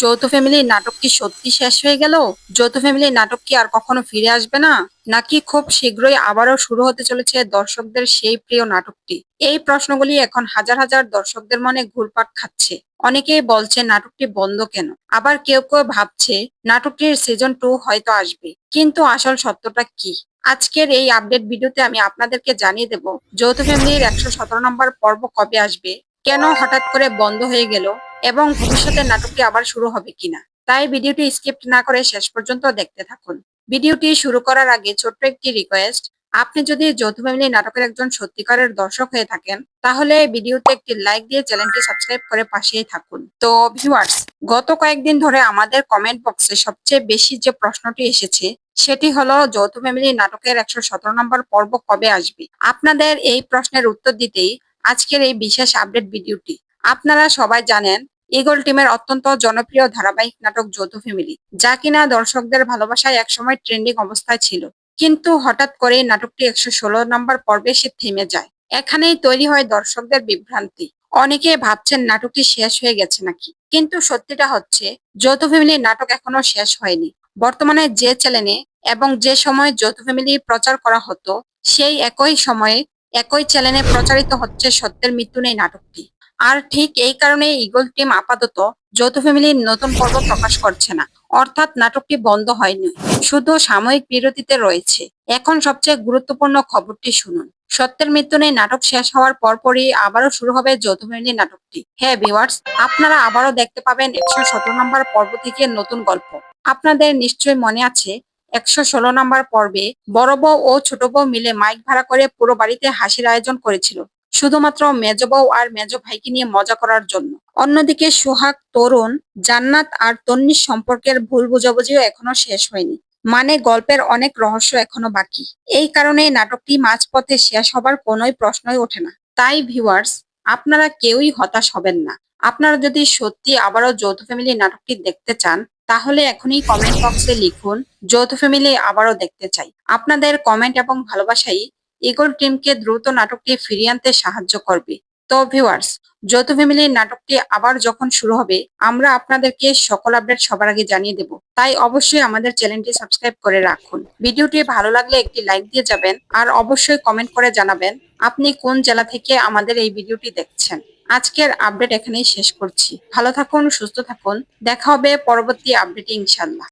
যৌথ ফ্যামিলি নাটক কি সত্যি শেষ হয়ে গেল? যৌথ ফ্যামিলি নাটক কি আর কখনো ফিরে আসবে না, নাকি খুব শীঘ্রই আবারও শুরু হতে চলেছে দর্শকদের সেই প্রিয় নাটকটি? এই প্রশ্নগুলি এখন হাজার হাজার দর্শকদের মনে ঘুরপাক খাচ্ছে। অনেকেই বলছে নাটকটি বন্ধ কেন, আবার কেউ কেউ ভাবছে নাটকটির সিজন 2 হয়তো আসবে। কিন্তু আসল সত্যটা কি? আজকের এই আপডেট ভিডিওতে আমি আপনাদেরকে জানিয়ে দেব যৌথ ফ্যামিলির 117 নম্বর পর্ব কবে আসবে, কেন হঠাৎ করে বন্ধ হয়ে গেল, এবং ভবিষ্যতে নাটকটি আবার শুরু হবে কিনা। তাই ভিডিওটি স্কিপ না করে শেষ পর্যন্ত দেখতে থাকুন। ভিডিওটি শুরু করার আগে ছোট্ট একটি রিকোয়েস্ট, আপনি যদি যৌথ ফ্যামিলি নাটকের একজন সত্যিকারের দর্শক হয়ে থাকেন, তাহলে ভিডিওতে একটি লাইক দিয়ে চ্যানেলটি সাবস্ক্রাইব করে পাশেই থাকুন। তো ভিউয়ার্স, গত কয়েকদিন ধরে আমাদের কমেন্ট বক্সে সবচেয়ে বেশি যে প্রশ্নটি এসেছে সেটি হলো যৌথ ফ্যামিলি নাটকের 117 নম্বর পর্ব কবে আসবে। আপনাদের এই প্রশ্নের উত্তর দিতেই আজকের এই বিশেষ আপডেট ভিডিওটি। আপনারা সবাই জানেন ইগল টিমের অত্যন্ত জনপ্রিয় ধারাবাহিক নাটক যৌথ ফ্যামিলি, যা কিনা দর্শকদের ভালোবাসায় একসময় ট্রেন্ডিং অবস্থায় ছিল। কিন্তু হঠাৎ করে নাটকটি 116 নম্বর পর্বে এসে থেমে যায়। এখানেই তৈরি হয় দর্শকদের বিভ্রান্তি। অনেকে ভাবছেন নাটকটি শেষ হয়ে গেছে নাকি, কিন্তু সত্যিটা হচ্ছে যৌথ ফ্যামিলি নাটক এখনো শেষ হয়নি। বর্তমানে যে চ্যানেলে এবং যে সময় যৌথ ফ্যামিলি প্রচার করা হতো, সেই একই সময়ে একই চ্যানেলে প্রচারিত হচ্ছে সত্যের মৃত্যু নেই নাটকটি। আর ঠিক এই কারণে ঈগল টিম আপাতত যৌথ ফ্যামিলির নতুন পর্ব প্রকাশ করছে না। অর্থাৎ নাটকটি বন্ধ হয়নি, শুধু সাময়িক বিরতিতে রয়েছে। এখন সবচেয়ে গুরুত্বপূর্ণ খবরটি শুনুন। সত্যের মৃত্যু নেই নাটক শেষ হওয়ার পরপরই আবারও শুরু হবে যৌথ ফ্যামিলি নাটকটি। হ্যাঁ ভিউয়ার্স, আপনারা আবারও দেখতে পাবেন 117 নম্বর পর্ব থেকে নতুন গল্প। আপনাদের নিশ্চয়ই মনে আছে 116 নম্বর পর্বে বড় বউ ও ছোট বউ মিলে মাইক ভাড়া করে পুরো বাড়িতে হাসির আয়োজন করেছিল, শুধুমাত্র মেজ বউ আর মেজ ভাইকে নিয়ে মজা করার জন্য। অন্যদিকে সোহাগ, তরুণ, জান্নাত আর তন্নির সম্পর্কের ভুল বোঝাবুঝিও এখনো শেষ হয়নি। মানে গল্পের অনেক রহস্য এখনো বাকি। এই কারণে নাটকটি মাঝপথে শেষ হবার কোনোই প্রশ্নই ওঠে না। তাই ভিউয়ার্স, আপনারা কেউই হতাশ হবেন না। আপনারা যদি সত্যি আবারও যৌথ ফ্যামিলি নাটকটি দেখতে চান, তাহলে এখনই কমেন্ট বক্সে লিখুন যৌথ ফ্যামিলি আবারও দেখতে চাই। আপনাদের কমেন্ট এবং ভালোবাসাই ইগল টিমকে দ্রুত নাটকটি ফিরিয়ে আনতে সাহায্য করবে। তো ভিউয়ার্স, যৌথ ফ্যামিলির নাটকটি আবার যখন শুরু হবে, আমরা আপনাদেরকে সকল আপডেট সবার আগে জানিয়ে দেব। তাই অবশ্যই আমাদের চ্যানেলটি সাবস্ক্রাইব করে রাখুন। ভিডিওটি ভালো লাগলে একটি লাইক দিয়ে যাবেন, আর অবশ্যই কমেন্ট করে জানাবেন আপনি কোন জেলা থেকে আমাদের এই ভিডিওটি দেখছেন। আজকের আপডেট এখানেই শেষ করছি। ভালো থাকুন, সুস্থ থাকুন। দেখা হবে পরবর্তী আপডেটে ইনশাল্লাহ।